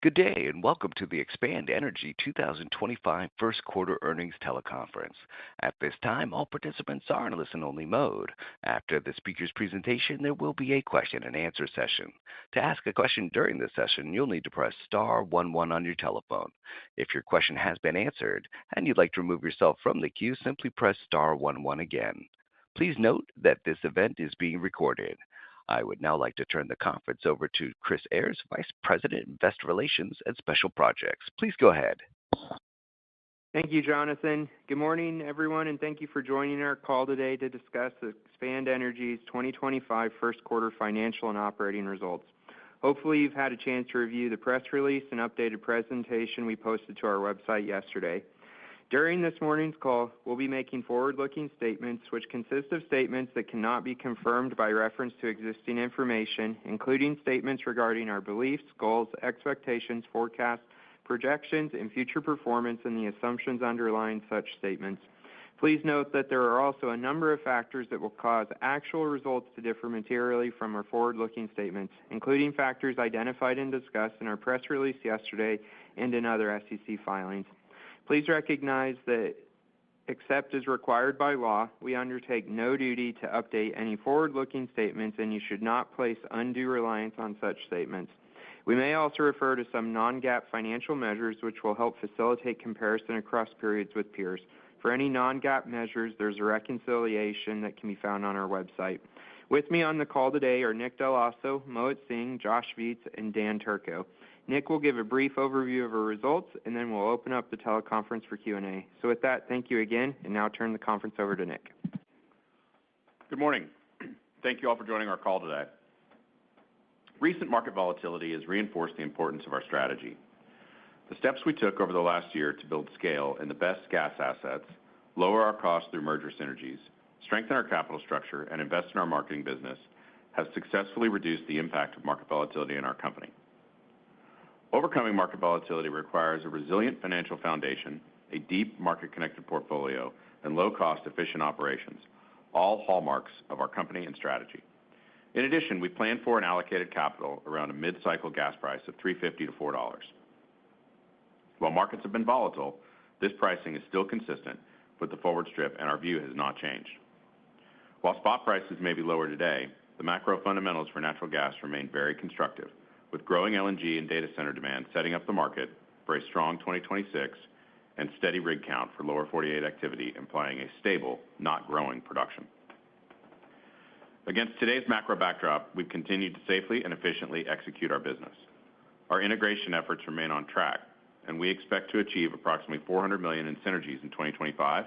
Good day, and welcome to the Expand Energy 2025 first quarter earnings teleconference. At this time, all participants are in listen-only mode. After the speaker's presentation, there will be a question-and-answer session. To ask a question during this session, you'll need to press star 11 on your telephone. If your question has been answered and you'd like to remove yourself from the queue, simply press star 11 again. Please note that this event is being recorded. I would now like to turn the conference over to Chris Ayres, Vice President, Investor Relations and Special Projects. Please go ahead. Thank you, Jonathan. Good morning, everyone, and thank you for joining our call today to discuss Expand Energy's 2025 first quarter financial and operating results. Hopefully, you've had a chance to review the press release and updated presentation we posted to our website yesterday. During this morning's call, we'll be making forward-looking statements which consist of statements that cannot be confirmed by reference to existing information, including statements regarding our beliefs, goals, expectations, forecasts, projections, and future performance and the assumptions underlying such statements. Please note that there are also a number of factors that will cause actual results to differ materially from our forward-looking statements, including factors identified and discussed in our press release yesterday and in other SEC filings. Please recognize that, except as required by law, we undertake no duty to update any forward-looking statements, and you should not place undue reliance on such statements. We may also refer to some non-GAAP financial measures which will help facilitate comparison across periods with peers. For any non-GAAP measures, there's a reconciliation that can be found on our website. With me on the call today are Nick Dell'Osso, Mohit Singh, Josh Viets, and Dan Turco. Nick will give a brief overview of our results, and then we'll open up the teleconference for Q&A. So with that, thank you again, and now turn the conference over to Nick. Good morning. Thank you all for joining our call today. Recent market volatility has reinforced the importance of our strategy. The steps we took over the last year to build scale in the best gas assets, lower our costs through merger synergies, strengthen our capital structure, and invest in our marketing business have successfully reduced the impact of market volatility in our company. Overcoming market volatility requires a resilient financial foundation, a deep market-connected portfolio, and low-cost, efficient operations, all hallmarks of our company and strategy. In addition, we plan for and allocated capital around a mid-cycle gas price of $3.50 to $4. While markets have been volatile, this pricing is still consistent with the forward strip, and our view has not changed. While spot prices may be lower today, the macro fundamentals for natural gas remain very constructive, with growing LNG and data center demand setting up the market for a strong 2026 and steady rig count for lower 48 activity, implying a stable, not growing production. Against today's macro backdrop, we've continued to safely and efficiently execute our business. Our integration efforts remain on track, and we expect to achieve approximately $400 million in synergies in 2025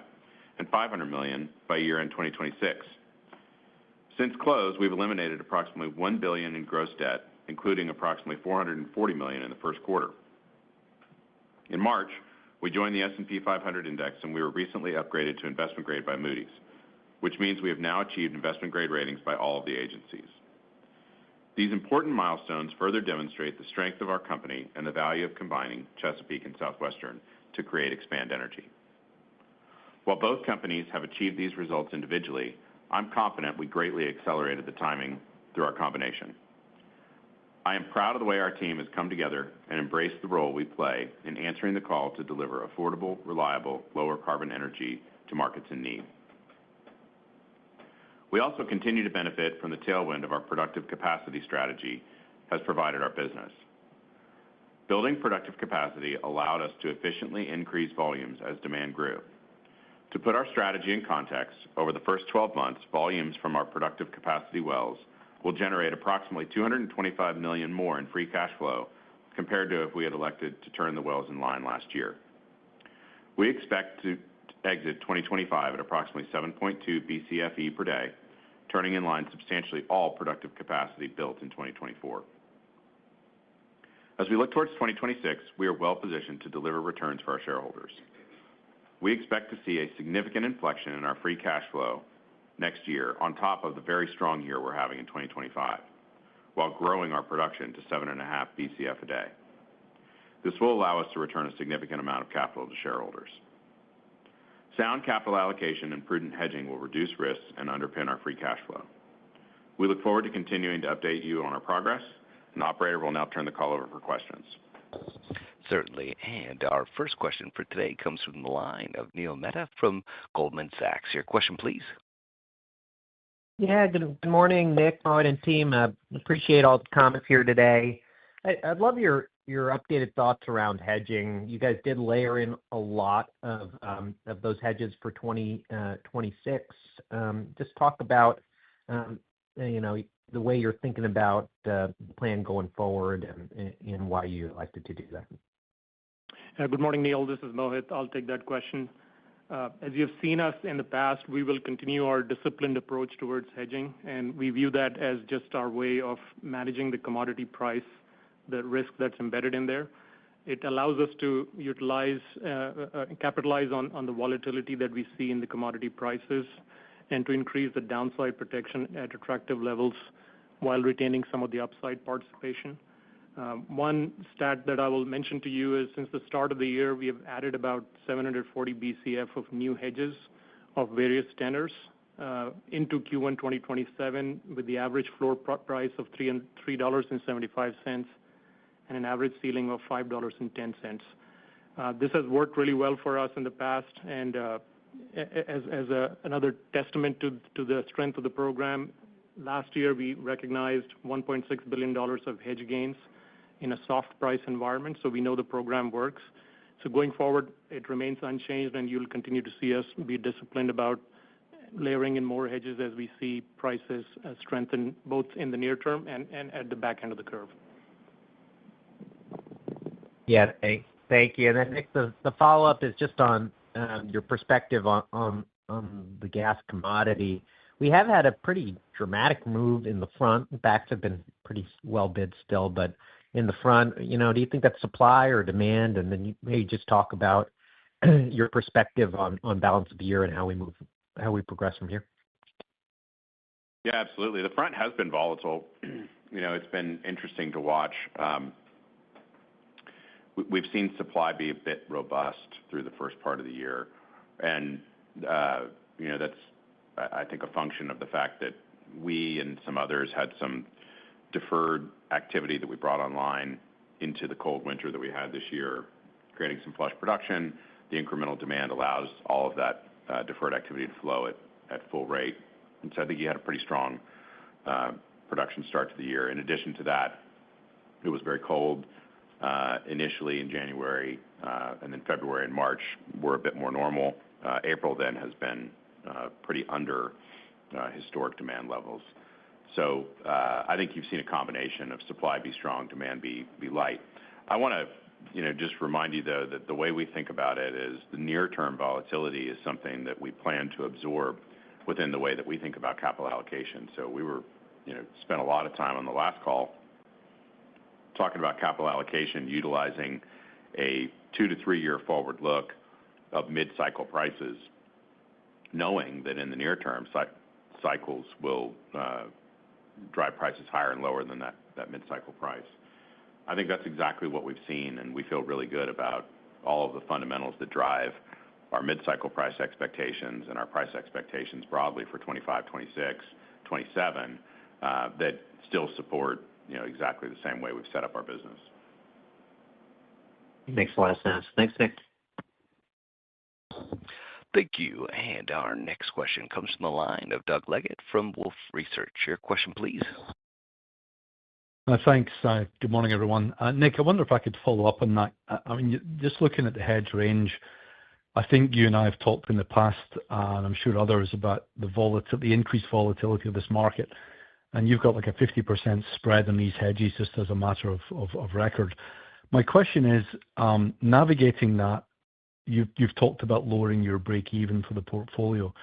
and $500 million by year-end 2026. Since close, we've eliminated approximately $1 billion in gross debt, including approximately $440 million in the first quarter. In March, we joined the S&P 500 index, and we were recently upgraded to investment grade by Moody's, which means we have now achieved investment grade ratings by all of the agencies. These important milestones further demonstrate the strength of our company and the value of combining Chesapeake and Southwestern to create Expand Energy. While both companies have achieved these results individually, I'm confident we greatly accelerated the timing through our combination. I am proud of the way our team has come together and embraced the role we play in answering the call to deliver affordable, reliable, lower carbon energy to markets in need. We also continue to benefit from the tailwind of our productive capacity strategy has provided our business. Building productive capacity allowed us to efficiently increase volumes as demand grew. To put our strategy in context, over the first 12 months, volumes from our productive capacity wells will generate approximately $225 million more in free cash flow compared to if we had elected to turn the wells in line last year. We expect to exit 2025 at approximately 7.2 BCFE per day, turning in line substantially all productive capacity built in 2024. As we look towards 2026, we are well positioned to deliver returns for our shareholders. We expect to see a significant inflection in our free cash flow next year on top of the very strong year we're having in 2025, while growing our production to 7.5 BCF a day. This will allow us to return a significant amount of capital to shareholders. Sound capital allocation and prudent hedging will reduce risks and underpin our free cash flow. We look forward to continuing to update you on our progress, and the operator will now turn the call over for questions. Certainly. And our first question for today comes from the line of Neil Mehta from Goldman Sachs. Your question, please. Yeah, good morning, Nick, Mohit, and team. Appreciate all the comments here today. I'd love your updated thoughts around hedging. You guys did layer in a lot of those hedges for 2026. Just talk about the way you're thinking about the plan going forward and why you elected to do that. Good morning, Neil. This is Mohit. I'll take that question. As you've seen us in the past, we will continue our disciplined approach towards hedging, and we view that as just our way of managing the commodity price, the risk that's embedded in there. It allows us to capitalize on the volatility that we see in the commodity prices and to increase the downside protection at attractive levels while retaining some of the upside participation. One stat that I will mention to you is since the start of the year, we have added about 740 BCF of new hedges of various tenors into Q1 2027 with the average floor price of $3.75 and an average ceiling of $5.10. This has worked really well for us in the past, and as another testament to the strength of the program, last year we recognized $1.6 billion of hedge gains in a soft price environment, so we know the program works. So going forward, it remains unchanged, and you'll continue to see us be disciplined about layering in more hedges as we see prices strengthen both in the near term and at the back end of the curve. Yeah, thank you. And then, Nick, the follow-up is just on your perspective on the gas commodity. We have had a pretty dramatic move in the front. The backs have been pretty well bid still, but in the front, do you think that's supply or demand? And then you maybe just talk about your perspective on balance of the year and how we progress from here. Yeah, absolutely. The front has been volatile. It's been interesting to watch. We've seen supply be a bit robust through the first part of the year, and that's, I think, a function of the fact that we and some others had some deferred activity that we brought online into the cold winter that we had this year, creating some flush production. The incremental demand allows all of that deferred activity to flow at full rate. And so I think you had a pretty strong production start to the year. In addition to that, it was very cold initially in January, and then February and March were a bit more normal. April then has been pretty under historic demand levels. So I think you've seen a combination of supply be strong, demand be light. I want to just remind you, though, that the way we think about it is the near-term volatility is something that we plan to absorb within the way that we think about capital allocation. So we spent a lot of time on the last call talking about capital allocation, utilizing a 2 to 3 year forward look of mid-cycle prices, knowing that in the near term, cycles will drive prices higher and lower than that mid-cycle price. I think that's exactly what we've seen, and we feel really good about all of the fundamentals that drive our mid-cycle price expectations and our price expectations broadly for 25, 26, 27 that still support exactly the same way we've set up our business. Makes a lot of sense. Thanks, Nick. Thank you. And our next question comes from the line of Doug Leggett from Wolfe Research. Your question, please. Thanks. Good morning, everyone. Nick, I wonder if I could follow up on that. I mean, just looking at the hedge range, I think you and I have talked in the past, and I'm sure others, about the increased volatility of this market. And you've got like a 50% spread on these hedges just as a matter of record. My question is, navigating that, you've talked about lowering your break-even for the portfolio.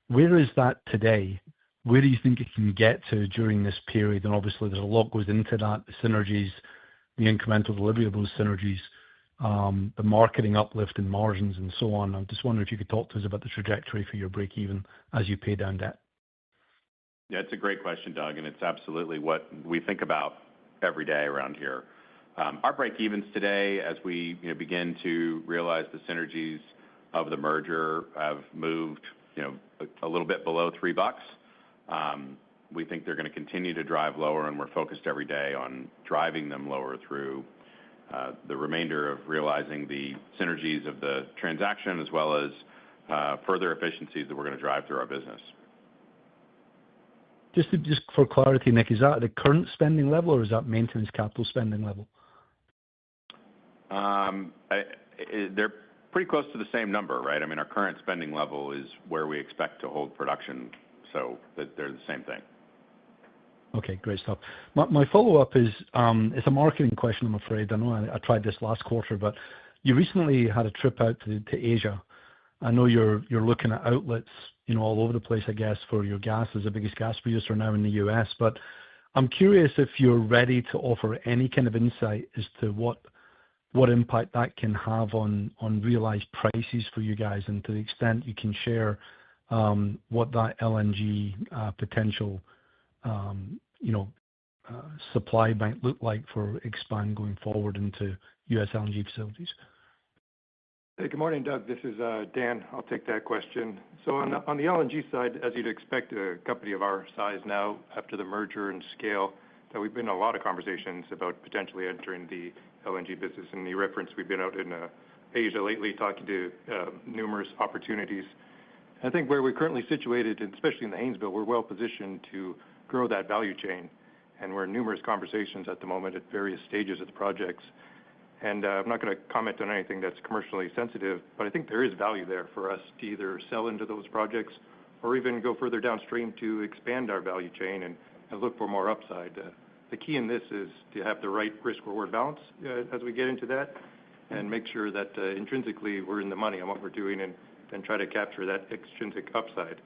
Where is that today? Where do you think it can get to during this period? And obviously, there's a lot goes into that, the synergies, the incremental delivery of those synergies, the marketing uplift in margins, and so on. I'm just wondering if you could talk to us about the trajectory for your break-even as you pay down debt. Yeah, it's a great question, Doug, and it's absolutely what we think about every day around here. Our break-evens today, as we begin to realize the synergies of the merger, have moved a little bit below $3. We think they're going to continue to drive lower, and we're focused every day on driving them lower through the remainder of realizing the synergies of the transaction, as well as further efficiencies that we're going to drive through our business. Just for clarity, Nick, is that the current spending level or is that maintenance capital spending level? They're pretty close to the same number, right? I mean, our current spending level is where we expect to hold production, so that they're the same thing. Okay, great stuff. My follow-up is it's a marketing question, I'm afraid. I know I tried this last quarter, but you recently had a trip out to Asia. I know you're looking at outlets, all over the place, I guess, for your gas as the biggest gas producer now in the U.S. But I'm curious if you're ready to offer any kind of insight as to what impact that can have on realized prices for you guys, and to the extent you can share what that LNG potential supply might look like for expand going forward into U.S. LNG facilities. Hey, good morning, Doug. This is Dan. I'll take that question. So on the LNG side, as you'd expect a company of our size now, after the merger and scale, that we've been in a lot of conversations about potentially entering the LNG business. And the reference, we've been out in Asia lately talking to numerous opportunities. I think where we're currently situated, and especially in the Haynesville, we're well positioned to grow that value chain. And we're in numerous conversations at the moment at various stages of the projects. And I'm not going to comment on anything that's commercially sensitive, but I think there is value there for us to either sell into those projects or even go further downstream to expand our value chain and look for more upside. The key in this is to have the right risk-reward balance as we get into that, and make sure that intrinsically we're in the money on what we're doing, and then try to capture that extrinsic upside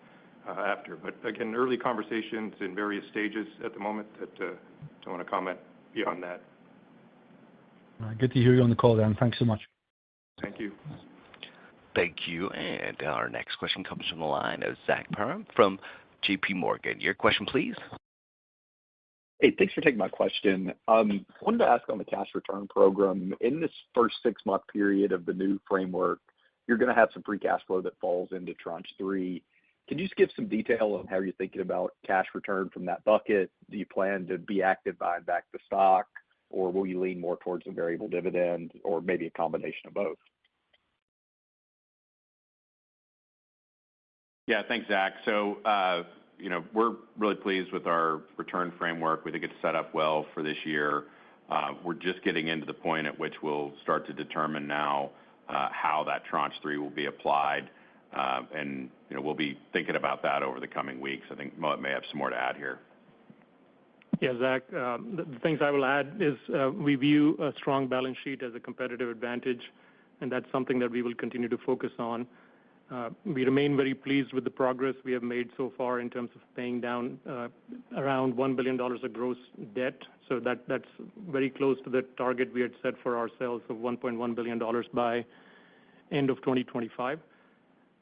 after. But again, early conversations in various stages at the moment that don't want to comment beyond that. Good to hear you on the call, Dan. Thanks so much. Thank you. Thank you. And our next question comes from the line of Zach Parham from J.P. Morgan. Your question, please. Hey, thanks for taking my question. Wanted to ask on the cash return program. In this first 6-month period of the new framework, you're going to have some free cash flow that falls into Tranche 3. Can you just give some detail on how you're thinking about cash return from that bucket? Do you plan to be active buying back the stock, or will you lean more towards a variable dividend, or maybe a combination of both? Yeah, thanks, Zach. So, we're really pleased with our return framework. We think it's set up well for this year. We're just getting into the point at which we'll start to determine now how that Tranche 3 will be applied. And we'll be thinking about that over the coming weeks. I think Mohit may have some more to add here. Yeah, Zach, the things I will add is we view a strong balance sheet as a competitive advantage, and that's something that we will continue to focus on. We remain very pleased with the progress we have made so far in terms of paying down around $1 billion of gross debt. So that's very close to the target we had set for ourselves of $1.1 billion by end of 2025.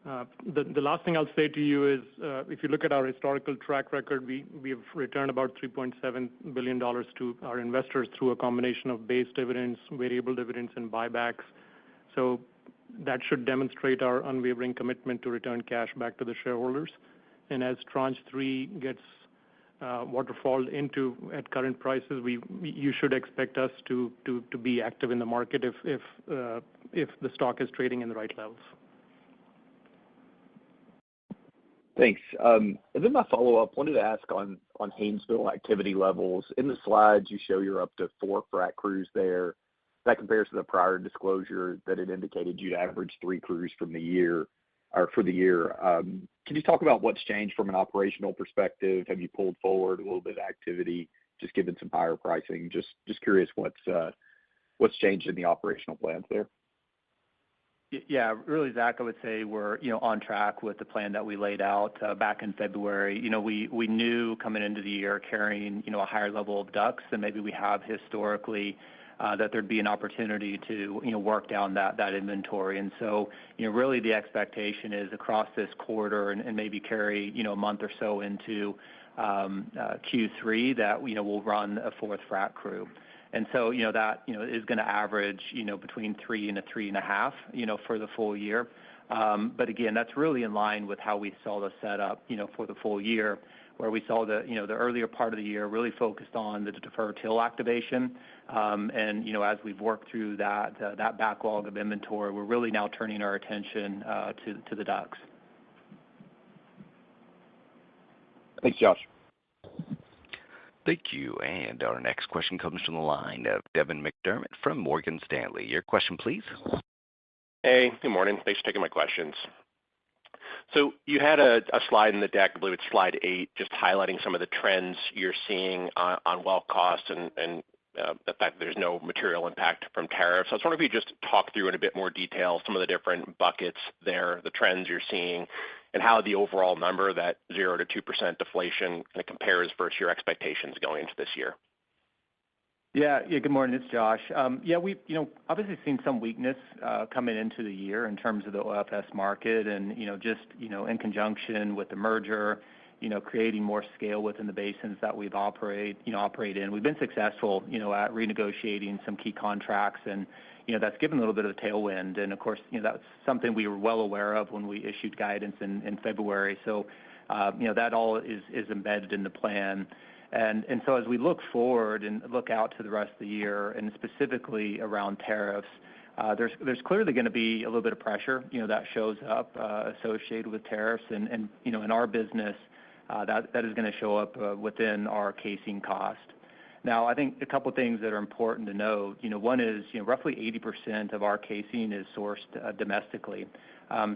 The last thing I'll say to you is, if you look at our historical track record, we have returned about $3.7 billion to our investors through a combination of base dividends, variable dividends, and buybacks. So that should demonstrate our unwavering commitment to return cash back to the shareholders. And as Tranche 3 gets waterfalled into at current prices, you should expect us to be active in the market if the stock is trading in the right levels. Thanks. And then my follow-up, wanted to ask on Haynesville activity levels. In the slides, you show you're up to 4 frac crews there. That compares to the prior disclosure that it indicated you'd average 3 crews for the year. Can you talk about what's changed from an operational perspective? Have you pulled forward a little bit of activity, just given some higher pricing? Just curious what's changed in the operational plans there. Yeah, really, Zach, I would say we're on track with the plan that we laid out back in February. We knew coming into the year carrying a higher level of DUCs than maybe we have historically, that there'd be an opportunity to work down that inventory. And so really the expectation is across this quarter and maybe carry a month or so into Q3 that we'll run a 4th frac crew. And so, that, is going to average, between 3 and 3.5, for the full year. But again, that's really in line with how we saw the setup, for the full year. where we saw the earlier part of the year really focused on the deferred till activation. And as we've worked through that backlog of inventory, we're really now turning our attention to the DUCs. Thanks, Josh. Thank you. And our next question comes from the line of Devin McDermott from Morgan Stanley. Your question, please. Hey, good morning. Thanks for taking my questions. So you had a slide in the deck, I believe it's slide 8, just highlighting some of the trends you're seeing on well costs and the fact that there's no material impact from tariffs. I was wondering if you just talk through in a bit more detail some of the different buckets there, the trends you're seeing, and how the overall number, that 0 to 2% deflation, kind of compares versus your expectations going into this year. Yeah. Good morning. It's Josh. We've obviously seen some weakness coming into the year in terms of the OFS market, and in conjunction with the merger, creating more scale within the basins that we've operate in. We've been successful, at renegotiating some key contracts, and that's given a little bit of a tailwind. And of course, that's something we were well aware of when we issued guidance in February. So, that all is embedded in the plan. And so as we look forward and look out to the rest of the year, and specifically around tariffs, there's clearly going to be a little bit of pressure, that shows up associated with tariffs, and in our business, that is going to show up within our casing cost. Now, I think a couple of things that are important to note. One is, roughly 80% of our casing is sourced domestically.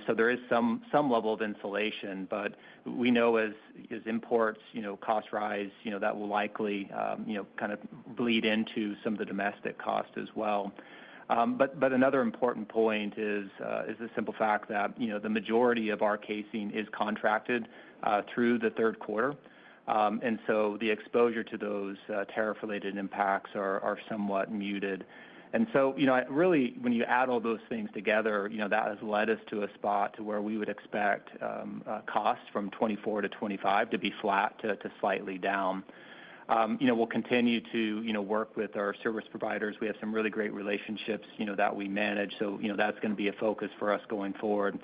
So there is some level of insulation, but we know as imports, costs rise, that will likely, kind of bleed into some of the domestic cost as well. But another important point is the simple fact that, the majority of our casing is contracted through the third quarter. And so the exposure to those tariff-related impacts are somewhat muted. And so, really, when you add all those things together, that has led us to a spot to where we would expect costs from 24 to 25 to be flat to slightly down. We'll continue to, work with our service providers. We have some really great relationships, that we manage. So, that's going to be a focus for us going forward.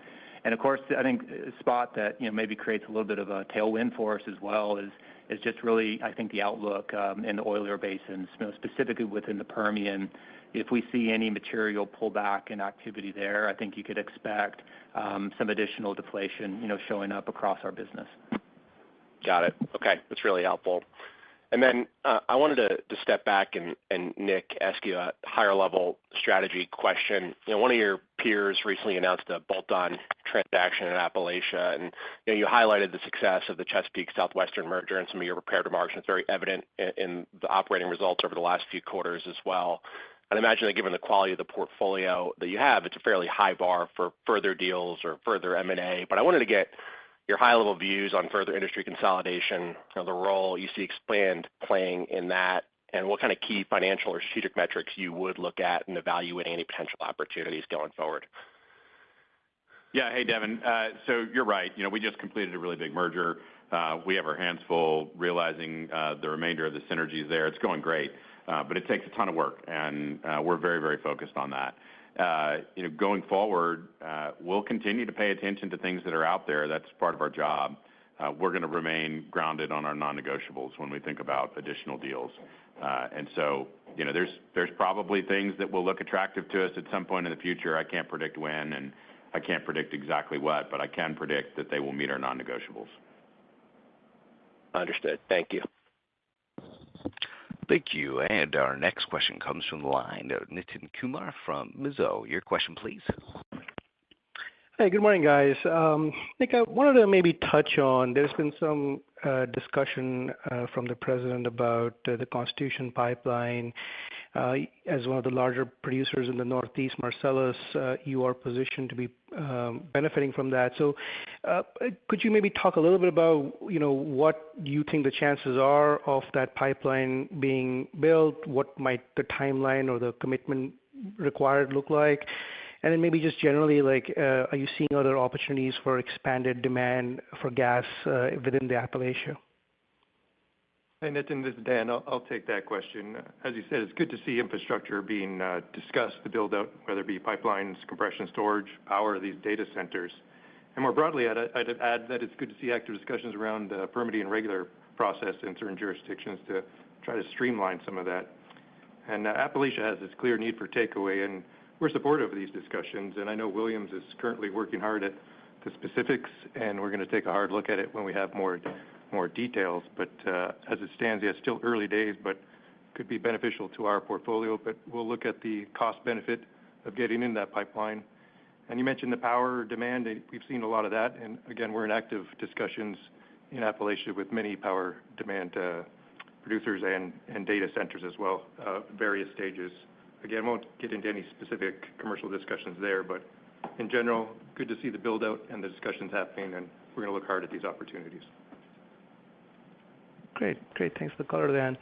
And of course, I think a spot that, maybe creates a little bit of a tailwind for us as well is just really, I think, the outlook in the oilier basins, specifically within the Permian. If we see any material pullback in activity there, I think you could expect some additional deflation, showing up across our business. Got it. Okay. That's really helpful. And then I wanted to step back and Nick, ask you a higher level strategy question. One of your peers recently announced a bolt-on transaction in Appalachia, and you highlighted the success of the Chesapeake Southwestern merger in some of your prepared remarks. And it's very evident in the operating results over the last few quarters as well. And I imagine that given the quality of the portfolio that you have, it's a fairly high bar for further deals or further M&A. But I wanted to get your high-level views on further industry consolidation, the role you see Expand playing in that, and what kind of key financial or strategic metrics you would look at in evaluating any potential opportunities going forward. Yeah. Hey, Devin. So you're right. We just completed a really big merger. We have our hands full realizing the remainder of the synergies there. It's going great, but it takes a ton of work, and we're very, very focused on that. Going forward, we'll continue to pay attention to things that are out there. That's part of our job. We're going to remain grounded on our non-negotiables when we think about additional deals. And so, there's probably things that will look attractive to us at some point in the future. I can't predict when, and I can't predict exactly what, but I can predict that they will meet our non-negotiables. Understood. Thank you. Thank you. And our next question comes from the line of Nitin Kumar from Mizuho. Your question, please. Hey, good morning, guys. Nick, I wanted to maybe touch on, there's been some discussion from the president about the Constitution Pipeline. As one of the larger producers in the Northeast Marcellus, you are positioned to be benefiting from that. So could you maybe talk a little bit about, what you think the chances are of that pipeline being built? What might the timeline or the commitment required look like? And then maybe just generally, are you seeing other opportunities for expanded demand for gas within the Appalachia? Hey, Nitin, this is Dan. I'll take that question. As you said, it's good to see infrastructure being discussed to build out, whether it be pipelines, compression storage, power, these data centers. And more broadly, I'd add that it's good to see active discussions around permitting and regular process in certain jurisdictions to try to streamline some of that. And Appalachia has this clear need for takeaway, and we're supportive of these discussions. And I know Williams is currently working hard at the specifics, and we're going to take a hard look at it when we have more details. But as it stands, yeah, it's still early days, but could be beneficial to our portfolio. But we'll look at the cost benefit of getting in that pipeline. And you mentioned the power demand. We've seen a lot of that. And again, we're in active discussions in Appalachia with many power demand producers and data centers as well, various stages. Again, won't get into any specific commercial discussions there, but in general, good to see the build out and the discussions happening, and we're going to look hard at these opportunities. Great. Thanks for the color, Dan.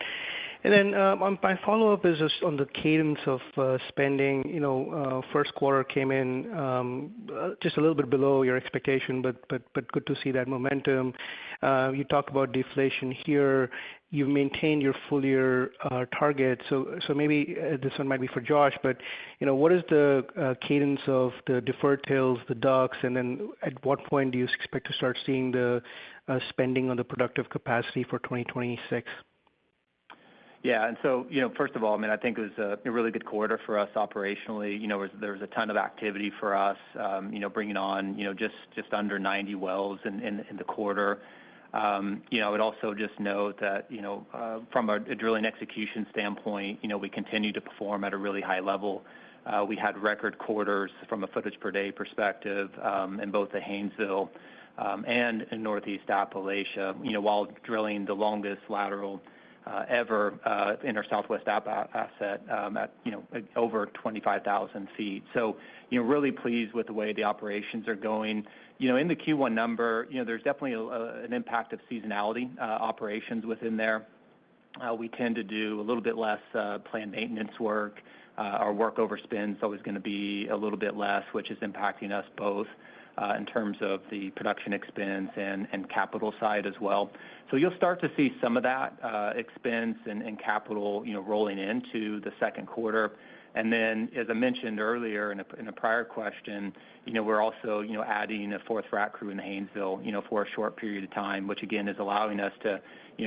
And then my follow-up is just on the cadence of spending. First quarter came in just a little bit below your expectation, but good to see that momentum. You talked about deflation here. You've maintained your full year target. So maybe this one might be for Josh, but what is the cadence of the deferred tills, the DUCs, and then at what point do you expect to start seeing the spending on the productive capacity for 2026? Yeah, and so, first of all, I think it was a really good quarter for us operationally. There was a ton of activity for us, bringing on, just under 90 wells in the quarter. I would also just note that, from a drilling execution standpoint, we continue to perform at a really high level. We had record quarters from a footage per day perspective in both the Haynesville and in Northeast Appalachia, while drilling the longest lateral ever in our Southwest App asset at over 25,000 feet. So really pleased with the way the operations are going. In the Q1 number, there's definitely an impact of seasonality operations within there. We tend to do a little bit less planned maintenance work. Our workover spend is always going to be a little bit less, which is impacting us both in terms of the production expense and capital side as well. So you'll start to see some of that expense and capital, rolling into the second quarter. And then, as I mentioned earlier in a prior question, we're also, adding a fourth frac crew in the Haynesville, for a short period of time, which again is allowing us to,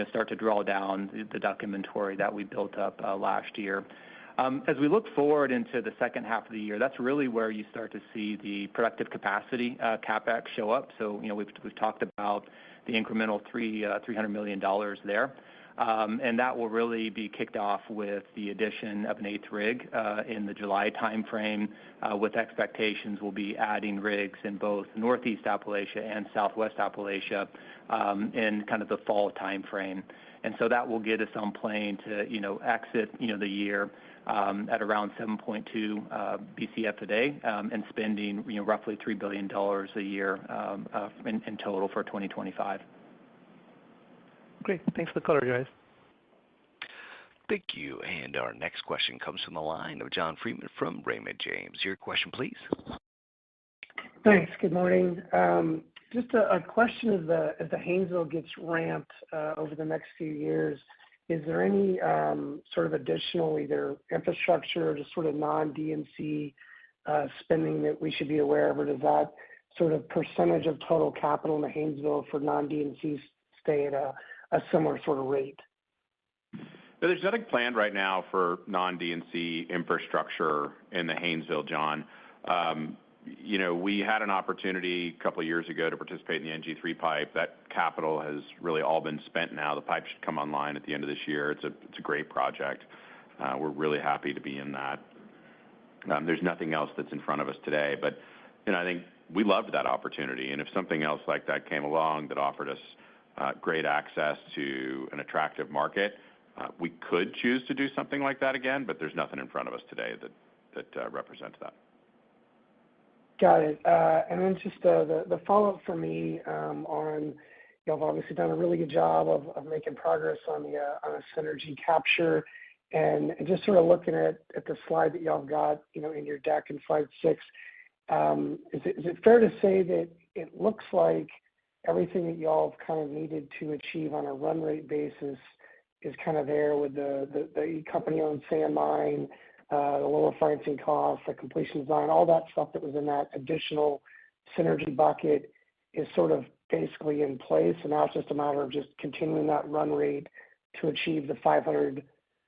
start to draw down the DUC inventory that we built up last year. As we look forward into the second half of the year, that's really where you start to see the productive capacity CapEx show up. So, we've talked about the incremental $300 million there. And that will really be kicked off with the addition of an eighth rig in the July timeframe, with expectations we'll be adding rigs in both Northeast Appalachia and Southwest Appalachia in kind of the fall timeframe. And so that will get us on plane to, exit, the year at around 7.2 BCF a day and spending, roughly $3 billion a year in total for 2025. Great. Thanks for the color, guys. Thank you. And our next question comes from the line of John Freeman from Raymond James. Your question, please. Thanks. Good morning. Just a question as the Haynesville gets ramped over the next few years, is there any sort of additional either infrastructure or just sort of non-D&C spending that we should be aware of, or does that sort of percentage of total capital in the Haynesville for non-D&C stay at a similar sort of rate? There's nothing planned right now for non-D&C infrastructure in the Haynesville, John. We had an opportunity a couple of years ago to participate in the NG3 pipe. That capital has really all been spent now. The pipe should come online at the end of this year. It's a great project. We're really happy to be in that. There's nothing else that's in front of us today, but I think we loved that opportunity. And if something else like that came along that offered us great access to an attractive market, we could choose to do something like that again, but there's nothing in front of us today that represents that. Got it. And then just the follow-up for me on, y'all have obviously done a really good job of making progress on a synergy capture, and just sort of looking at the slide that y'all have got, in your deck in slide 6. Is it fair to say that it looks like everything that y'all have kind of needed to achieve on a run rate basis is kind of there with the company-owned sand mine, the lower financing costs, the completion design, all that stuff that was in that additional synergy bucket is sort of basically in place, and now it's just a matter of just continuing that run rate to achieve the 500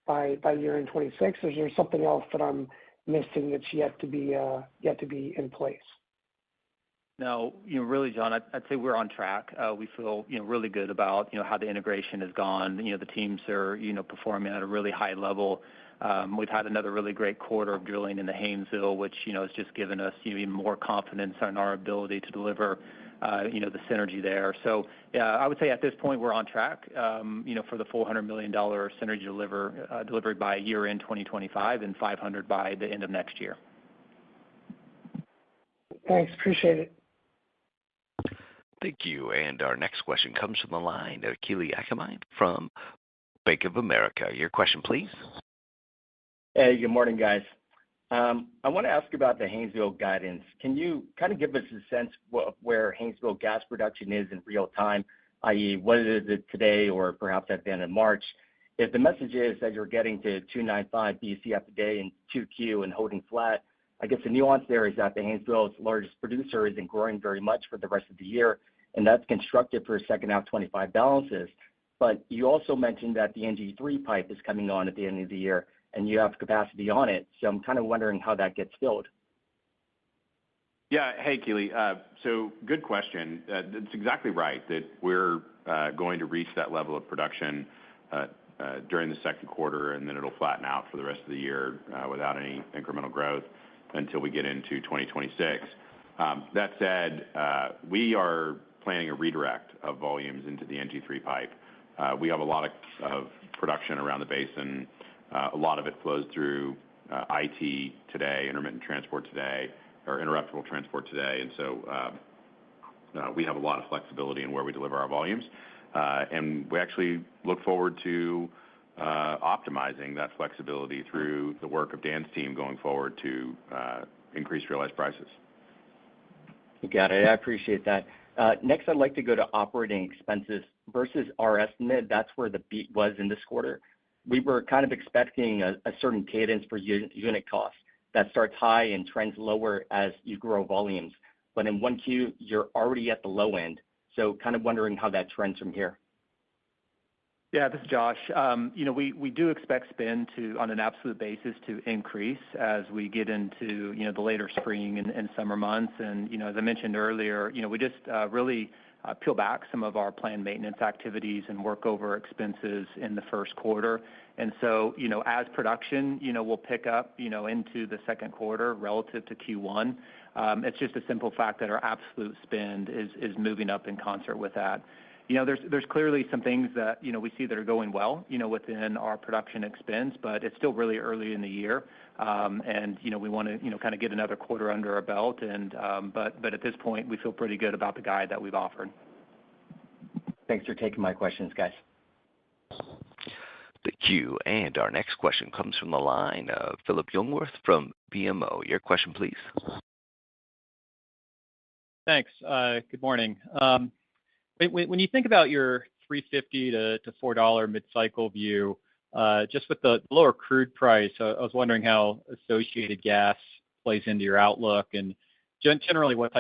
by year-end 26? Or is there something else that I'm missing that's yet to be in place? No, really, John, I'd say we're on track. We feel, really good about, how the integration has gone. The teams are, performing at a really high level. We've had another really great quarter of drilling in the Haynesville, which, has just given us even more confidence in our ability to deliver, the synergy there. So, yeah, I would say at this point we're on track, for the $400 million synergy delivery by year-end 2025 and 500 by the end of next year. Thanks. Appreciate it. Thank you. And our next question comes from the line of Keely Akamine from Bank of America. Your question, please. Hey, good morning, guys. I want to ask about the Haynesville guidance. Can you kind of give us a sense of where Haynesville gas production is in real time, i.e., what is it today or perhaps at the end of March? If the message is that you're getting to 295 BCF a day in 2Q and holding flat, I guess the nuance there is that the Haynesville's largest producer isn't growing very much for the rest of the year, and that's constructive for second half 25 balances. But you also mentioned that the NG3 pipe is coming on at the end of the year, and you have capacity on it. So I'm kind of wondering how that gets filled. Yeah. Hey, Keely. So good question. It's exactly right that we're going to reach that level of production during the second quarter, and then it'll flatten out for the rest of the year without any incremental growth until we get into 2026. That said, we are planning a redirect of volumes into the NG3 pipe. We have a lot of production around the basin. A lot of it flows through IT today, intermittent transport today, or interruptible transport today. And so we have a lot of flexibility in where we deliver our volumes. And we actually look forward to optimizing that flexibility through the work of Dan's team going forward to increase realized prices. You got it. I appreciate that. Next, I'd like to go to operating expenses versus our estimate. That's where the beat was in this quarter. We were kind of expecting a certain cadence for unit costs that starts high and trends lower as you grow volumes. But in 1Q, you're already at the low end. So kind of wondering how that trends from here. Yeah, this is Josh. We do expect spend to, on an absolute basis, to increase as we get into, the later spring and summer months. And, as I mentioned earlier, we just really peel back some of our planned maintenance activities and workover expenses in the first quarter. And so, as production, will pick up, into the second quarter relative to Q1, it's just a simple fact that our absolute spend is moving up in concert with that. There's clearly some things that, we see that are going well, within our production expense, but it's still really early in the year. And, we want to, kind of get another quarter under our belt. And, but at this point, we feel pretty good about the guide that we've offered. Thanks for taking my questions, guys. Thank you. And our next question comes from the line of Phillip Jungwirth from BMO. Your question, please. Thanks. Good morning. When you think about your $3.50 to $4 mid-cycle view, just with the lower crude price, I was wondering how associated gas plays into your outlook, and generally what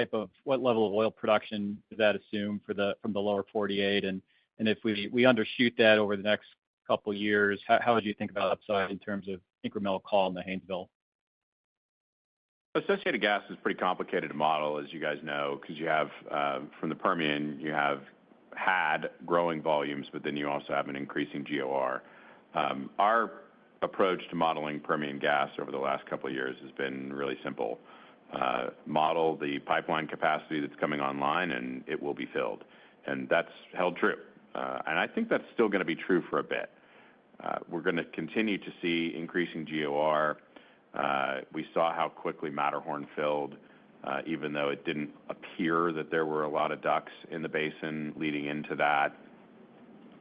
level of oil production does that assume from the lower 48, and if we undershoot that over the next couple of years, how would you think about upside in terms of incremental call in the Haynesville? Associated gas is pretty complicated to model, as you guys know, because you have from the Permian, you have had growing volumes, but then you also have an increasing GOR. Our approach to modeling Permian gas over the last couple of years has been really simple. Model the pipeline capacity that's coming online, and it will be filled. And that's held true. And I think that's still going to be true for a bit. We're going to continue to see increasing GOR. We saw how quickly Matterhorn filled, even though it didn't appear that there were a lot of DUCs in the basin leading into that.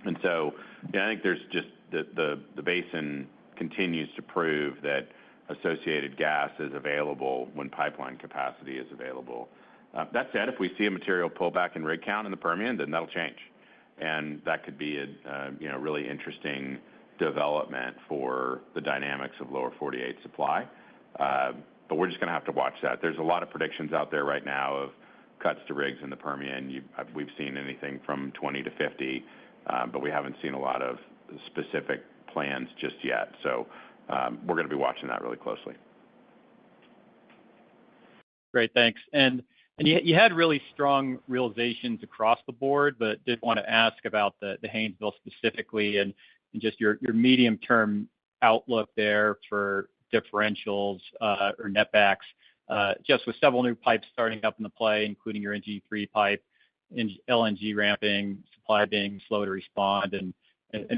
And so I think there's just the basin continues to prove that associated gas is available when pipeline capacity is available. That said, if we see a material pullback in rig count in the Permian, then that'll change. And that could be a really interesting development for the dynamics of lower 48 supply. But we're just going to have to watch that. There's a lot of predictions out there right now cuts to rigs in the Permian. We've seen anything from 20 to 50, but we haven't seen a lot of specific plans just yet. So we're going to be watching that really closely. Great, thanks. And you had really strong realizations across the board, but did want to ask about the Haynesville specifically and just your medium-term outlook there for differentials or netbacks, just with several new pipes starting up in the play, including your NG3 pipe, LNG ramping, supply being slow to respond, and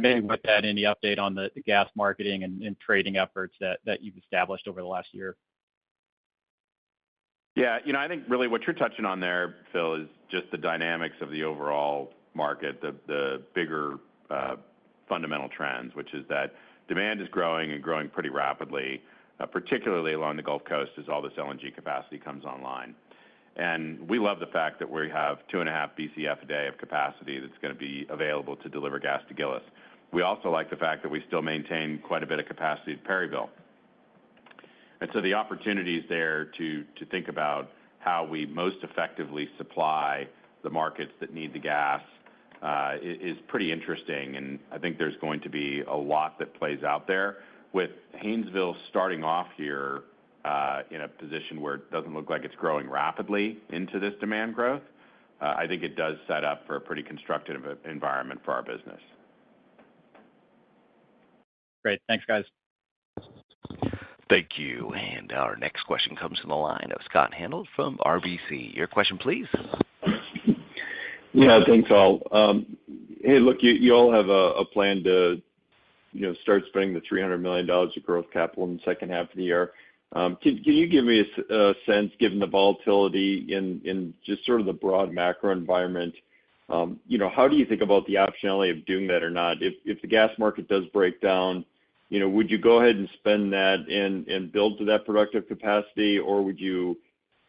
maybe with that, any update on the gas marketing and trading efforts that you've established over the last year? Yeah, I think really what you're touching on there, Phil, is just the dynamics of the overall market, the bigger fundamental trends, which is that demand is growing and growing pretty rapidly, particularly along the Gulf Coast as all this LNG capacity comes online. And we love the fact that we have 2.5 BCF a day of capacity that's going to be available to deliver gas to Gillis. We also like the fact that we still maintain quite a bit of capacity at Perryville. And so the opportunities there to think about how we most effectively supply the markets that need the gas is pretty interesting. And I think there's going to be a lot that plays out there with Haynesville starting off here in a position where it doesn't look like it's growing rapidly into this demand growth. I think it does set up for a pretty constructive environment for our business. Great. Thanks, guys. Thank you. And our next question comes from the line of Scott Hanold from RBC. Your question, please. Yeah, thanks, all. Hey, look, you all have a plan to, start spending the $300 million of growth capital in the second half of the year. Can you give me a sense, given the volatility in just sort of the broad macro environment, how do you think about the optionality of doing that or not? If the gas market does break down, would you go ahead and spend that and build to that productive capacity, or would you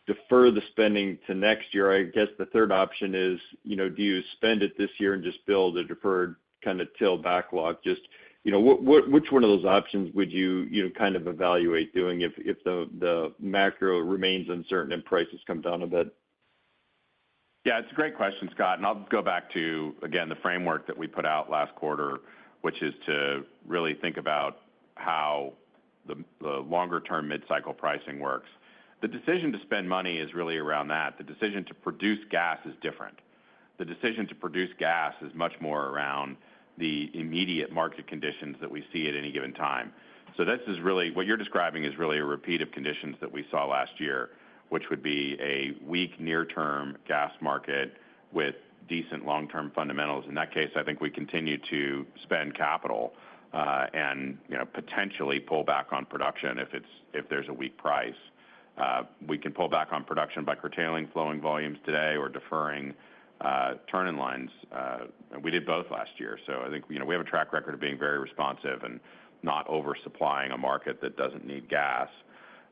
defer the spending to next year? I guess the third option is, do you spend it this year and just build a deferred kind of till backlog? Just, which one of those options would you kind of evaluate doing if the macro remains uncertain and prices come down a bit? Yeah, it's a great question, Scott. And I'll go back to, again, the framework that we put out last quarter, which is to really think about how the longer-term mid-cycle pricing works. The decision to spend money is really around that. The decision to produce gas is different. The decision to produce gas is much more around the immediate market conditions that we see at any given time. So this is really, what you're describing is really a repeat of conditions that we saw last year, which would be a weak near-term gas market with decent long-term fundamentals. In that case, I think we continue to spend capital and potentially pull back on production if there's a weak price. We can pull back on production by curtailing flowing volumes today or deferring turn-in lines. We did both last year. So I think we have a track record of being very responsive and not oversupplying a market that doesn't need gas.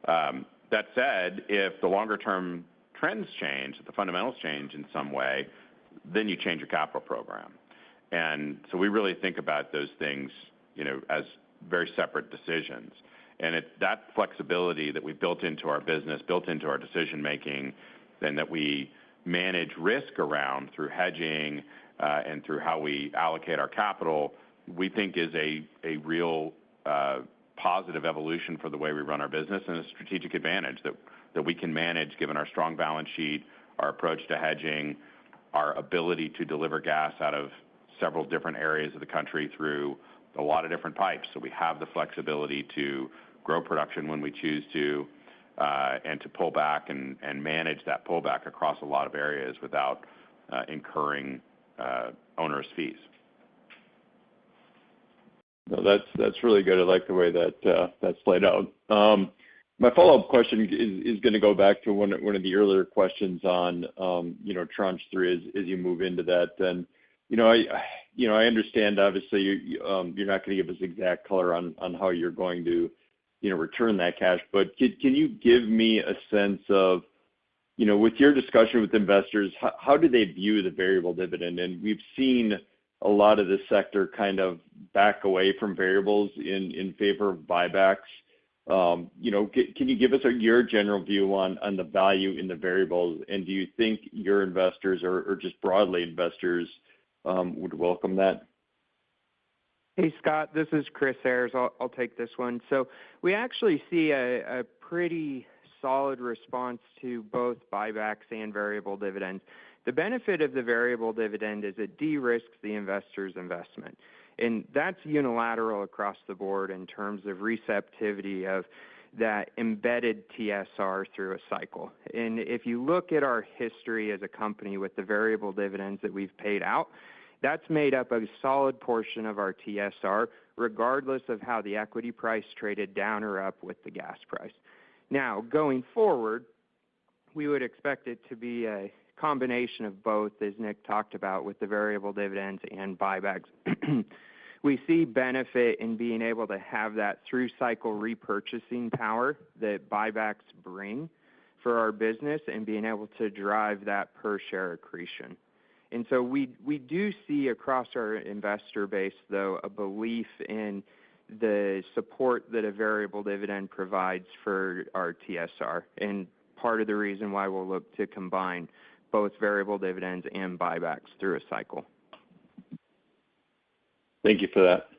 That said, if the longer-term trends change, if the fundamentals change in some way, then you change your capital program. And so we really think about those things, as very separate decisions. And it's that flexibility that we built into our business, built into our decision-making, and that we manage risk around through hedging and through how we allocate our capital, we think is a real positive evolution for the way we run our business and a strategic advantage that we can manage given our strong balance sheet, our approach to hedging, our ability to deliver gas out of several different areas of the country through a lot of different pipes. So we have the flexibility to grow production when we choose to and to pull back and manage that pullback across a lot of areas without incurring onerous fees. No, that's really good. I like the way that's played out. My follow-up question is going to go back to one of the earlier questions on Tranche 3 as you move into that. And I understand obviously you're not going to give us exact color on how you're going to return that cash, but can you give me a sense of with your discussion with investors, how do they view the variable dividend? And we've seen a lot of this sector kind of back away from variables in favor of buybacks. Can you give us your general view on the value in the variables? And do you think your investors or just broadly investors would welcome that? Hey, Scott, this is Chris Ayers. I'll take this one. So we actually see a pretty solid response to both buybacks and variable dividends. The benefit of the variable dividend is it de-risks the investor's investment. And that's unilateral across the board in terms of receptivity of that embedded TSR through a cycle. And if you look at our history as a company with the variable dividends that we've paid out, that's made up a solid portion of our TSR, regardless of how the equity price traded down or up with the gas price. Now, going forward, we would expect it to be a combination of both, as Nick talked about, with the variable dividends and buybacks. We see benefit in being able to have that through-cycle repurchasing power that buybacks bring for our business and being able to drive that per-share accretion. And so we do see across our investor base, though, a belief in the support that a variable dividend provides for our TSR, and part of the reason why we'll look to combine both variable dividends and buybacks through a cycle. Thank you for that.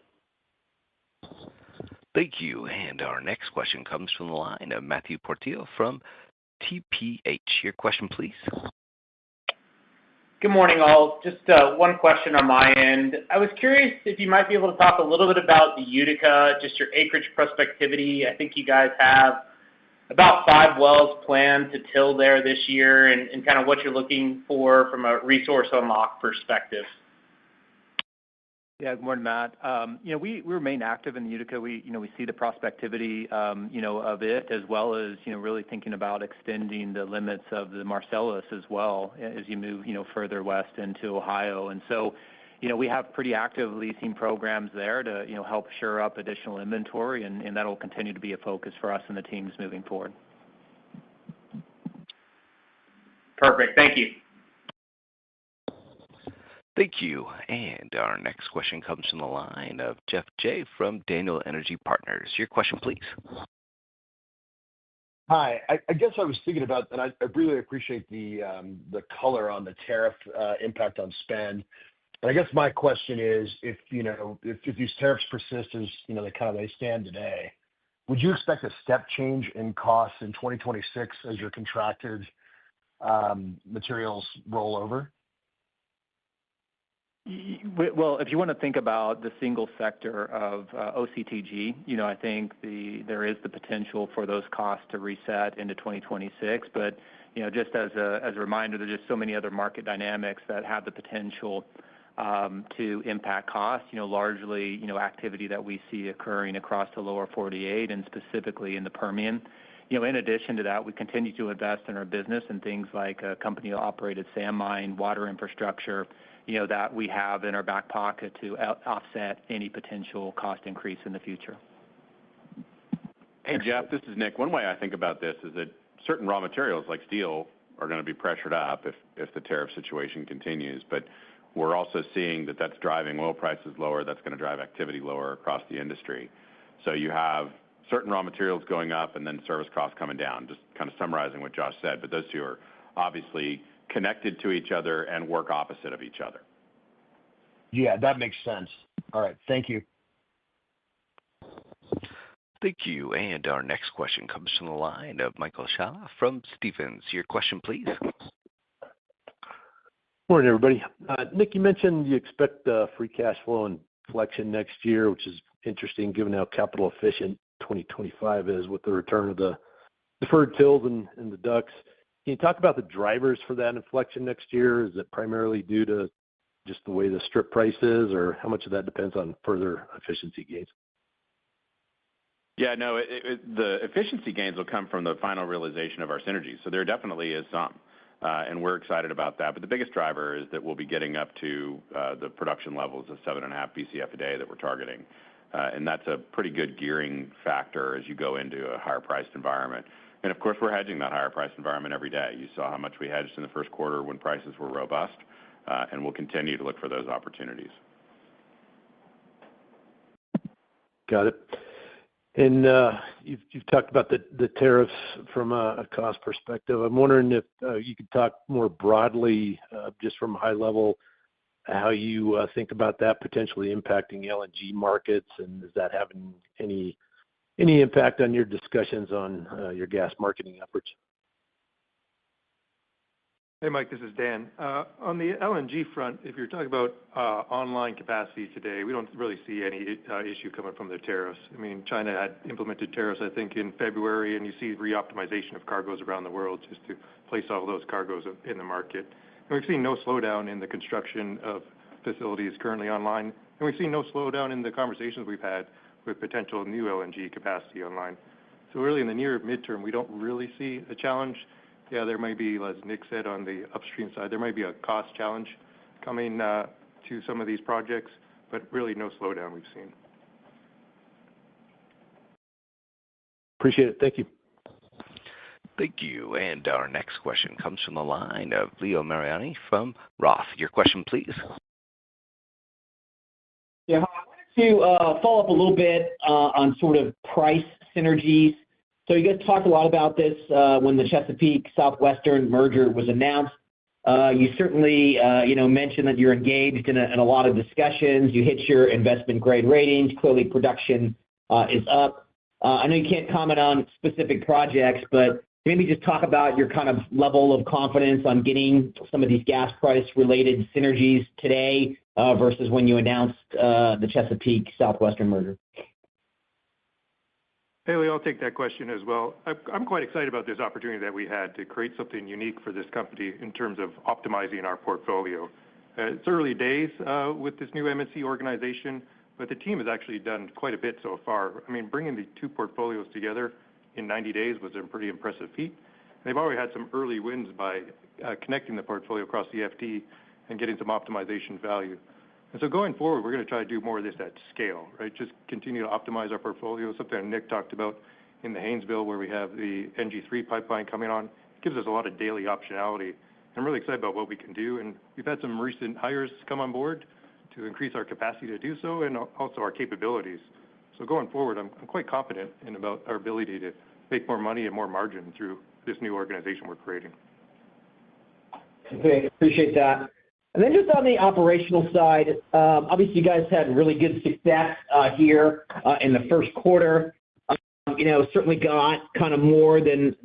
Thank you. And our next question comes from the line of Matthew Portillo from TPH. Your question, please. Good morning, all. Just one question on my end. I was curious if you might be able to talk a little bit about the Utica, just your acreage prospectivity. I think you guys have about 5 wells planned to till there this year, and kind of what you're looking for from a resource unlock perspective. Yeah, good morning, Matt. We remain active in the Utica. We see the prospectivity, of it, as well as, really thinking about extending the limits of the Marcellus as well as you move, further west into Ohio. And so, we have pretty active leasing programs there to, help shore up additional inventory, and that'll continue to be a focus for us and the teams moving forward. Perfect. Thank you. Thank you. And our next question comes from the line of Jeff Jay from Daniel Energy Partners. Your question, please. Hi. I guess I was thinking about, and I really appreciate the color on the tariff impact on spend. And I guess my question is, if these tariffs persist as they stand today, would you expect a step change in costs in 2026 as your contracted materials roll over? Well, if you want to think about the single sector of OCTG, I think there is the potential for those costs to reset into 2026. But just as a reminder, there's just so many other market dynamics that have the potential to impact costs. Largely, activity that we see occurring across the lower 48 and specifically in the Permian. In addition to that, we continue to invest in our business and things like a company-operated sand mine, water infrastructure, that we have in our back pocket to offset any potential cost increase in the future. Hey, Jeff, this is Nick. One way I think about this is that certain raw materials like steel are going to be pressured up if the tariff situation continues. But we're also seeing that that's driving oil prices lower. That's going to drive activity lower across the industry. So you have certain raw materials going up and then service costs coming down, just kind of summarizing what Josh said. But those two are obviously connected to each other and work opposite of each other. Yeah, that makes sense. All right. Thank you. Thank you. And our next question comes from the line of Michael Scialla from Stephens. Your question, please. Morning, everybody. Nick, you mentioned you expect free cash flow inflection next year, which is interesting given how capital efficient 2025 is with the return of the deferred tills and the DUCs. Can you talk about the drivers for that inflection next year? Is it primarily due to just the way the strip price is, or how much of that depends on further efficiency gains? Yeah, no, the efficiency gains will come from the final realization of our synergies. So there definitely is some, and we're excited about that. But the biggest driver is that we'll be getting up to the production levels of 7.5 BCF a day that we're targeting. And that's a pretty good gearing factor as you go into a higher priced environment. And of course, we're hedging that higher price environment every day. You saw how much we hedged in the first quarter when prices were robust, and we'll continue to look for those opportunities. Got it. And you've talked about the tariffs from a cost perspective. I'm wondering if you could talk more broadly, just from a high level, how you think about that potentially impacting LNG markets, and is that having any impact on your discussions on your gas marketing efforts? Hey, Mike, this is Dan. On the LNG front, if you're talking about online capacity today, we don't really see any issue coming from the tariffs. I mean, China had implemented tariffs, I think, in February, and you see reoptimization of cargoes around the world just to place all those cargoes in the market. And we've seen no slowdown in the construction of facilities currently online, and we've seen no slowdown in the conversations we've had with potential new LNG capacity online. So really, in the near midterm, we don't really see a challenge. Yeah, there may be, as Nick said, on the upstream side, there might be a cost challenge coming to some of these projects, but really no slowdown we've seen. Appreciate it. Thank you. Thank you. And our next question comes from the line of Leo Mariani from Roth. Your question, please. Yeah, I wanted to follow up a little bit on sort of price synergies. So you guys talked a lot about this when the Chesapeake Southwestern merger was announced. You certainly, mentioned that you're engaged in a lot of discussions. You hit your investment grade ratings. Clearly, production is up. I know you can't comment on specific projects, but maybe just talk about your kind of level of confidence on getting some of these gas price related synergies today versus when you announced the Chesapeake Southwestern merger. Haley, I'll take that question as well. I'm quite excited about this opportunity that we had to create something unique for this company in terms of optimizing our portfolio. It's early days with this new MNC organization, but the team has actually done quite a bit so far. I mean, bringing the two portfolios together in 90 days was a pretty impressive feat. They've already had some early wins by connecting the portfolio across the FT and getting some optimization value. And so going forward, we're going to try to do more of this at scale, right? Just continue to optimize our portfolio, something Nick talked about in the Haynesville where we have the NG3 pipeline coming on. It gives us a lot of daily optionality. I'm really excited about what we can do, and we've had some recent hires come on board to increase our capacity to do so and also our capabilities. So going forward, I'm quite confident about our ability to make more money and more margin through this new organization we're creating. Okay, appreciate that. And then just on the operational side, obviously you guys had really good success here in the first quarter. Certainly got kind of more than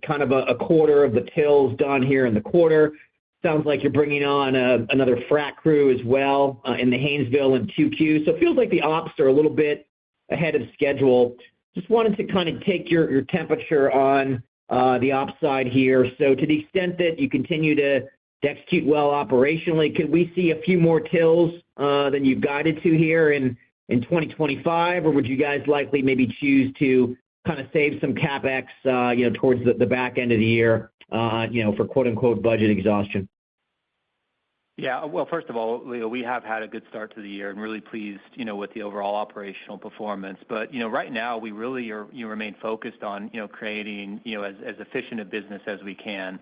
kind of a quarter of the tills done here in the quarter. Sounds like you're bringing on another frac crew as well in the Haynesville and 2Q. So it feels like the ops are a little bit ahead of schedule. Just wanted to kind of take your temperature on the ops side here. So to the extent that you continue to execute well operationally, could we see a few more tills than you've guided to here in 2025, or would you guys likely maybe choose to kind of save some CapEx, towards the back end of the year, for quote unquote budget exhaustion? Yeah, well, first of all, Leo, we have had a good start to the year and really pleased, with the overall operational performance. But, right now we really remain focused on, creating, as efficient a business as we can.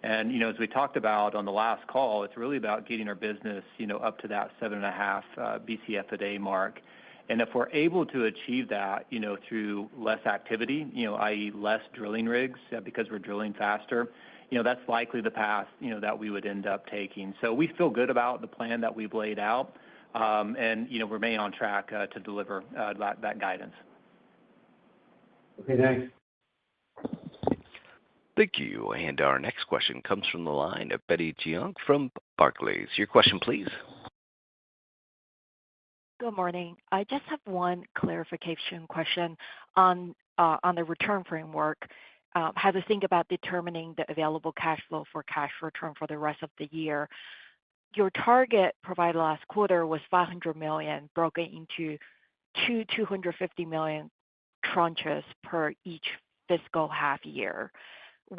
And, as we talked about on the last call, it's really about getting our business, up to that 7.5 BCF a day mark. And if we're able to achieve that, through less activity, i.e. less drilling rigs, because we're drilling faster, that's likely the path, that we would end up taking. So we feel good about the plan that we've laid out, and, remain on track to deliver that guidance. Okay, thanks. Thank you. And our next question comes from the line of Betty Jiang from Barclays. Your question, please. Good morning. I just have one clarification question on the return framework. How to think about determining the available cash flow for cash return for the rest of the year. Your target provided last quarter was $500 million, broken into two $250 million tranches per each fiscal half year.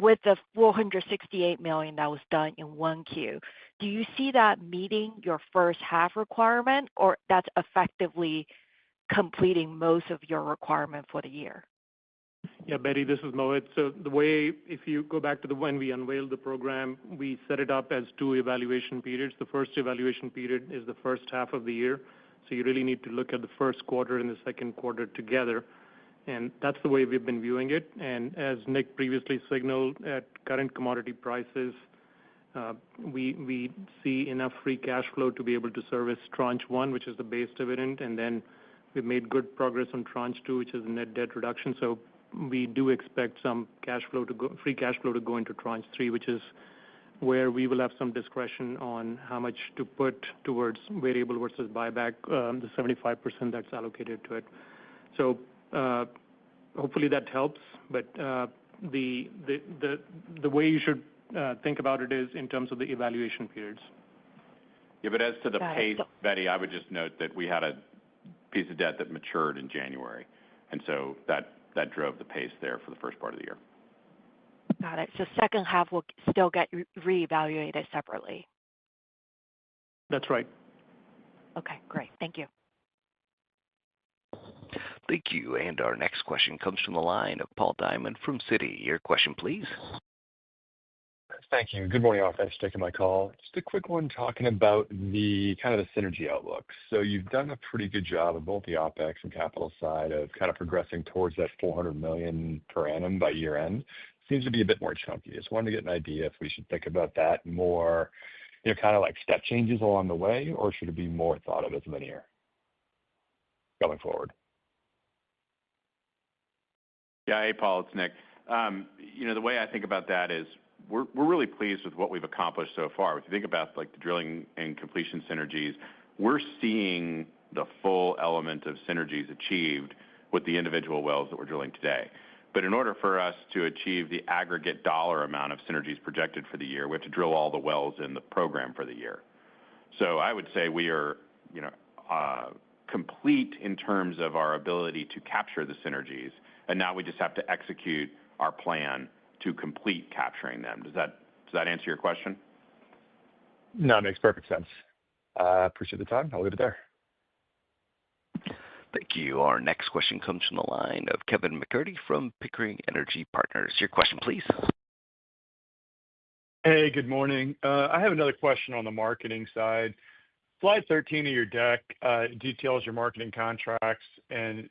With the $468 million that was done in 1Q, do you see that meeting your first half requirement, or that's effectively completing most of your requirement for the year? Yeah, Betty, this is Mohit. So the way, if you go back to when we unveiled the program, we set it up as 2 evaluation periods. The first evaluation period is the first half of the year. So you really need to look at the first quarter and the second quarter together. And that's the way we've been viewing it. And as Nick previously signaled, at current commodity prices, we see enough free cash flow to be able to service tranche one, which is the base dividend, and then we've made good progress on tranche two, which is net debt reduction. So we do expect some free cash flow to go into tranche three, which is where we will have some discretion on how much to put towards variable versus buyback, the 75% that's allocated to it. So hopefully that helps, but the way you should think about it is in terms of the evaluation periods. Yeah, but as to the pace, Betty, I would just note that we had a piece of debt that matured in January, and so that drove the pace there for the first part of the year. Got it. So second half will still get reevaluated separately. That's right. Okay, great. Thank you. Thank you. And our next question comes from the line of Paul Diamond from Citi. Your question, please. Thank you. Good morning, all. Thanks for taking my call. Just a quick one talking about the kind of the synergy outlook. So you've done a pretty good job of both the OpEx and capital side of kind of progressing towards that $400 million per annum by year end. Seems to be a bit more chunky. Just wanted to get an idea if we should think about that more, kind of like step changes along the way, or should it be more thought of as linear going forward? Yeah, hey, Paul, it's Nick. The way I think about that is we're really pleased with what we've accomplished so far. If you think about like the drilling and completion synergies, we're seeing the full element of synergies achieved with the individual wells that we're drilling today. But in order for us to achieve the aggregate dollar amount of synergies projected for the year, we have to drill all the wells in the program for the year. So I would say we are, complete in terms of our ability to capture the synergies, and now we just have to execute our plan to complete capturing them. Does that answer your question? No, it makes perfect sense. Appreciate the time. I'll leave it there. Thank you. Our next question comes from the line of Kevin McCurdy from Pickering Energy Partners. Your question, please. Hey, good morning. I have another question on the marketing side. Slide 13 of your deck details your marketing contracts and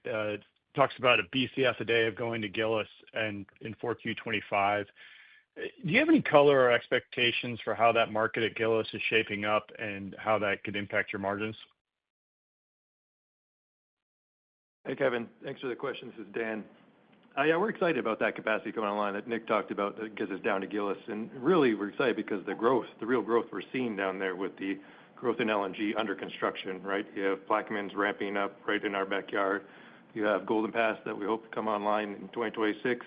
talks about a BCF a day of going to Gillis and in 4Q25. Do you have any color or expectations for how that market at Gillis is shaping up and how that could impact your margins? Hey, Kevin. Thanks for the question. This is Dan. Yeah, we're excited about that capacity coming online that Nick talked about that gets us down to Gillis. And really, we're excited because the real growth we're seeing down there with the growth in LNG under construction, right? You have Plaquemines ramping up right in our backyard. You have Golden Pass that we hope to come online in 2026.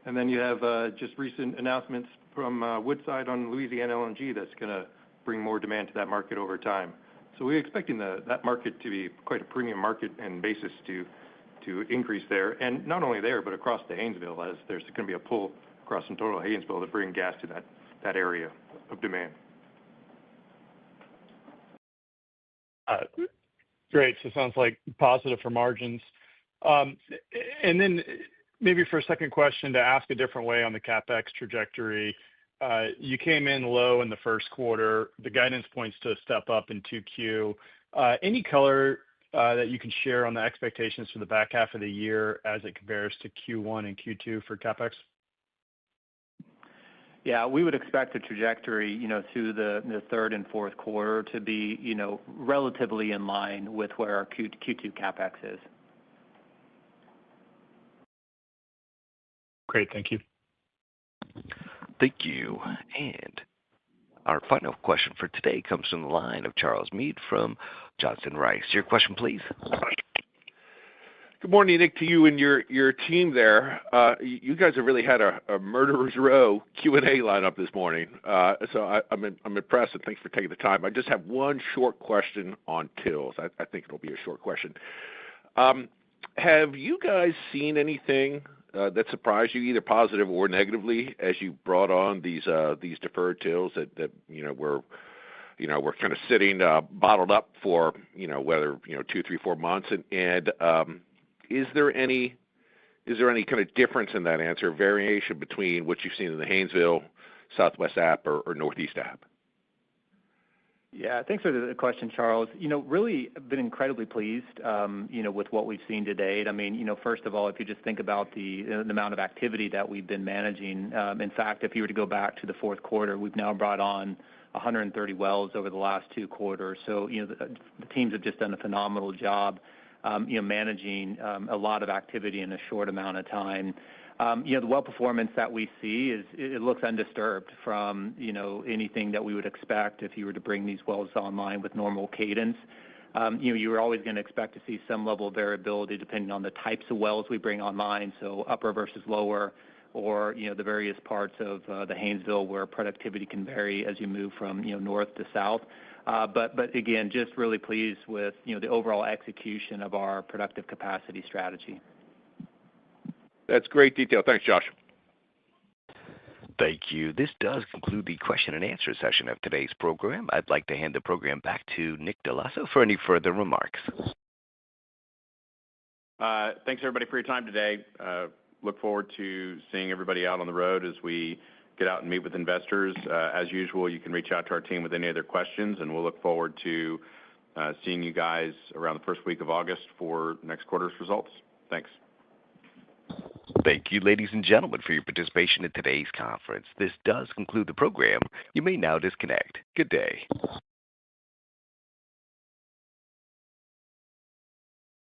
And then you have just recent announcements from Woodside on Louisiana LNG that's going to bring more demand to that market over time. So we're expecting that market to be quite a premium market and basis to increase there. And not only there, but across the Haynesville, as there's going to be a pull across the total Haynesville to bring gas to that area of demand. Great. So it sounds like positive for margins. And then maybe for a second question to ask a different way on the CapEx trajectory, you came in low in the first quarter. The guidance points to a step up in 2Q. Any color that you can share on the expectations for the back half of the year as it compares to Q1 and Q2 for CapEx? Yeah, we would expect the trajectory, through the third and fourth quarter to be, relatively in line with where our Q2 CapEx is. Great. Thank you. Thank you. And our final question for today comes from the line of Charles Meade from Johnson Rice. Your question, please. Good morning, Nick, to you and your team there. You guys have really had a murderer's row Q&A lineup this morning. So I'm impressed, and thanks for taking the time. I just have one short question on TILs. I think it'll be a short question. Have you guys seen anything that surprised you, either positive or negatively, as you brought on these deferred TILs that were kind of sitting bottled up for whether 2, 3, 4 months, and is there any kind of difference in that answer, variation between what you've seen in the Haynesville, Southwest App, or Northeast App? Yeah, thanks for the question, Charles. Really been incredibly pleased, with what we've seen to date. I mean, first of all, if you just think about the amount of activity that we've been managing, in fact, if you were to go back to the fourth quarter, we've now brought on 130 wells over the last 2 quarters. So, the teams have just done a phenomenal job, managing a lot of activity in a short amount of time. The well performance that we see it looks undisturbed from, anything that we would expect if you were to bring these wells online with normal cadence. You were always gonna expect to see some level of variability depending on the types of wells we bring online, so upper versus lower, or, the various parts of the Haynesville where productivity can vary as you move from, north to south. But again, just really pleased with, the overall execution of our productive capacity strategy. That's great detail. Thanks, Josh. Thank you. This does conclude the question and answer session of today's program. I'd like to hand the program back to Nick Dell'Osso for any further remarks. Thanks, everybody, for your time today. Look forward to seeing everybody out on the road as we get out and meet with investors. As usual, you can reach out to our team with any other questions, and we'll look forward to seeing you guys around the first week of August for next quarter's results. Thanks. Thank you, ladies and gentlemen, for your participation in today's conference. This does conclude the program. You may now disconnect. Good day.